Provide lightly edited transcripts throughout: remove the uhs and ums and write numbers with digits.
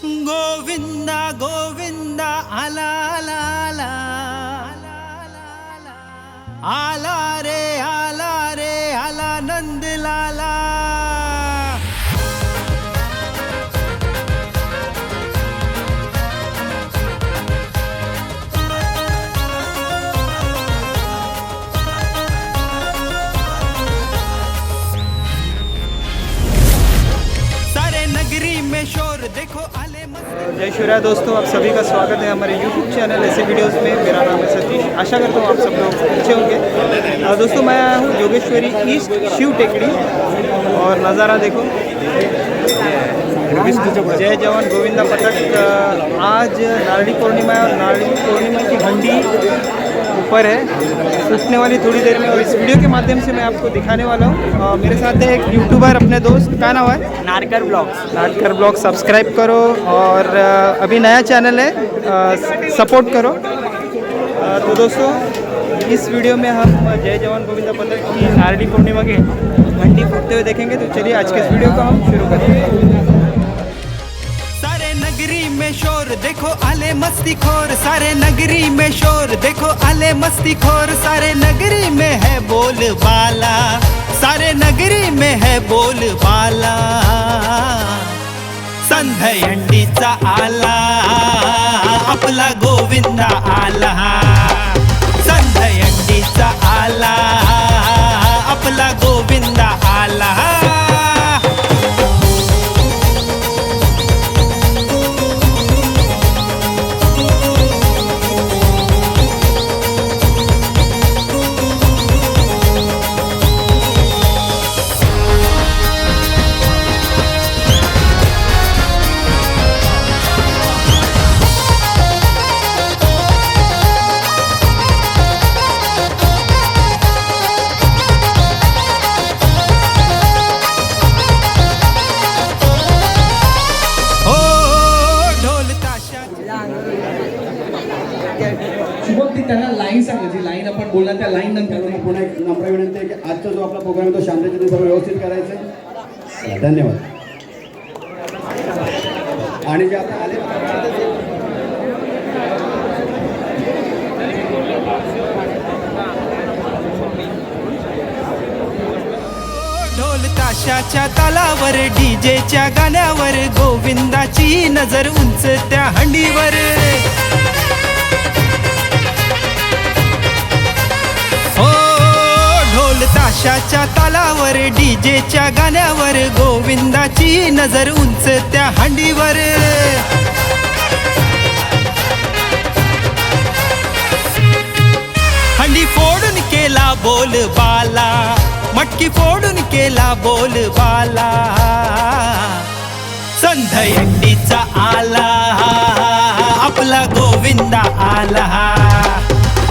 गोविंदा गोविंदा आला आला आला आला रे आला रे आला नंद लाला. सारे नगरी में शोर देखो आले जय शिवराय दोस्तों, आप सभी का स्वागत है हमारे YouTube चैनल ऐसे वीडियोस में। मेरा नाम है सतीश। आशा करता हूँ आप सब लोग अच्छे होंगे। दोस्तों मैं आया हूँ जोगेश्वरी ईस्ट शिव टेकड़ी और नज़ारा देखो। जय जवान गोविंदा पथक। आज नारडी पूर्णिमा है और नारडी पूर्णिमा की हंडी ऊपर है, उठने वाली थोड़ी देर में। और इस वीडियो के माध्यम से मैं आपको दिखाने वाला हूँ। मेरे साथ है एक यूट्यूबर, अपने दोस्त का नाम है Narkar blogs. Natkar blog. Subscribe करो और अभी नया चैनल है, सपोर्ट करो। तो दोस्तों इस वीडियो में हम जय जवान गोविंदा पथक की नारडी पूर्णिमा की घंटी फूटते हुए देखेंगे। तो चलिए आज के इस वीडियो को हम शुरू करते हैं। सारे नगरी में शोर देखो आले मस्ती खोर, सारे नगरी में शोर देखो आले मस्ती खोर, सारे नगरी में है बोल बाला, सारे नगरी में है बोल बाला. संधयंडीचा आला आपला गोविंदा आला, संधयंडीचा आला आपला गोविंदा आला. शुभम त्यांना लाईन सांगायची, लाईन आपण बोलला त्या लाईन नंतर पुन्हा एक नम्र विनंती आहे की आजचा जो आपला प्रोग्राम आहे तो शांततेने सर्व व्यवस्थित करायचा आहे. धन्यवाद. आणि जे आता आले ढोल ताशाच्या तालावर डीजेच्या गाण्यावर गोविंदाची नजर उंच त्या हंडीवर. हो ढोल ताशाच्या तालावर डीजेच्या गाण्यावर गोविंदाची नजर उंच त्या हंडीवर. हंडी फोडून केला बोल बाला, मटकी फोडून केला बोल बाला. संधयंडीचा आला आपला गोविंदा आला,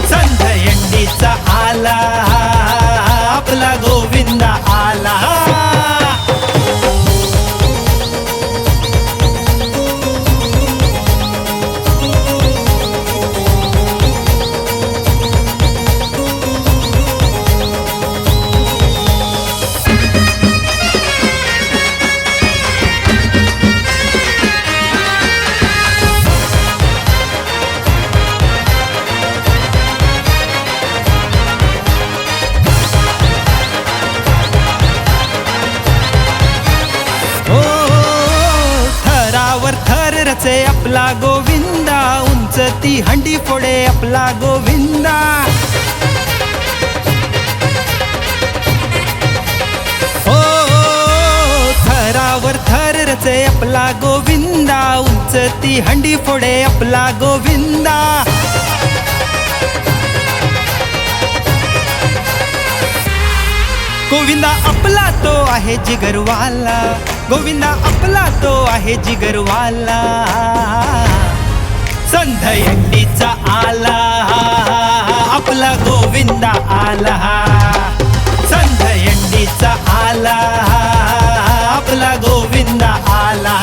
संधयंडीचा आला आपला गोविंदा आला. रचे आपला गोविंदा, उंच ती हंडी फोडे आपला गोविंदा. हो थरावर थर रचे आपला गोविंदा, उंच ती हंडी फोडे आपला गोविंदा. गोविंदा आपला तो आहे जिगरवाला, गोविंदा आपला तो आहे जिगरवाला. संधयंडीचा आला आपला गोविंदा आला, संधयंडीचा आला आपला गोविंदा आला.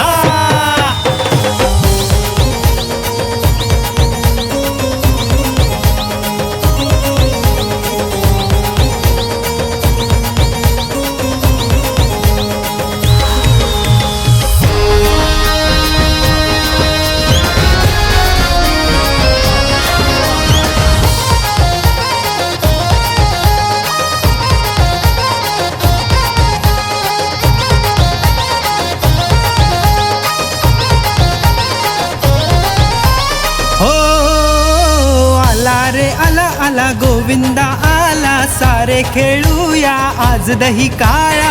आला गोविंदा आला, सारे खेळूया आज दही काळा.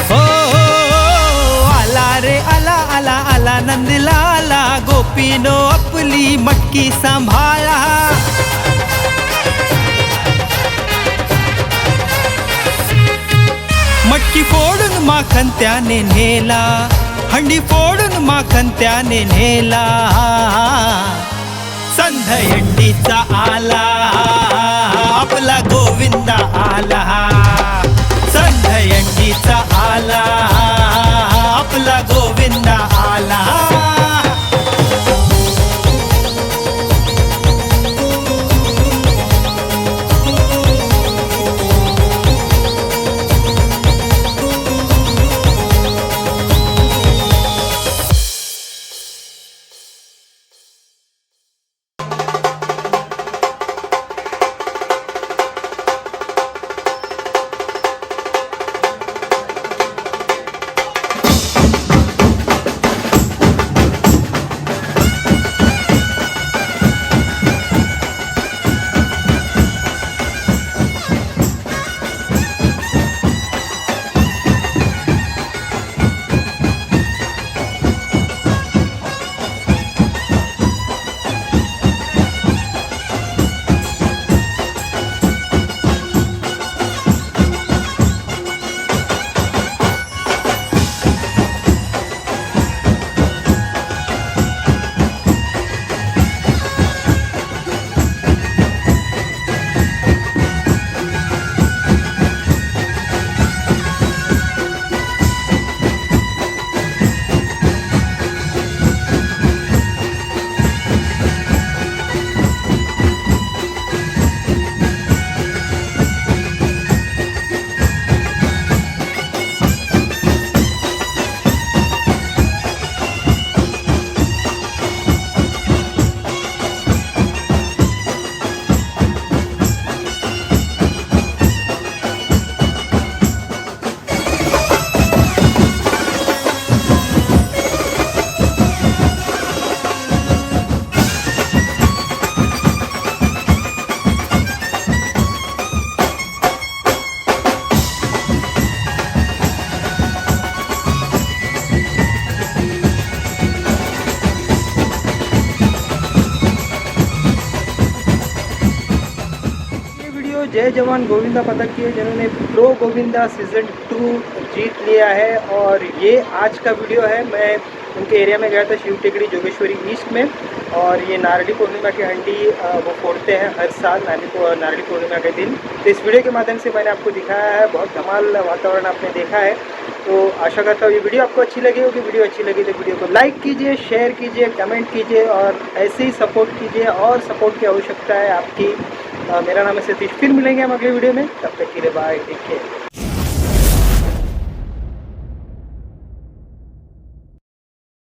हो आला रे आला आला आला नंदलाला, गोपीनो आपली मटकी सांभाळा. मटकी फोडून माखन त्याने नेला, हंडी फोडून माखन त्याने नेला. संधयंडीचा आला आपला गोविंदा आला, संधयंडीचा आला आपला गोविंदा आला. जय जवान गोविंदा पदक की है, जिन्होंने प्रो गोविंदा सीज़न 2 जीत लिया है. और ये आज का वीडियो है. मैं उनके एरिया में गया था, शिव टेकड़ी जोगेश्वरी ईस्ट में. और ये नारडी पूर्णिमा की हंडी वो फोड़ते हैं हर साल नारडी पूर्णिमा के दिन. तो इस वीडियो के माध्यम से मैंने आपको दिखाया है. बहुत धमाल वातावरण आपने देखा है. तो आशा करता हूँ ये वीडियो आपको अच्छी लगी होगी. वीडियो अच्छी लगी तो वीडियो को लाइक कीजिए, शेयर कीजिए, कमेंट कीजिए और ऐसे ही सपोर्ट कीजिए. और सपोर्ट की आवश्यकता है आपकी. मेरा नाम है सतीश. फिर मिलेंगे हम अगले वीडियो में. तब तक के लिए बाय, टेक केयर.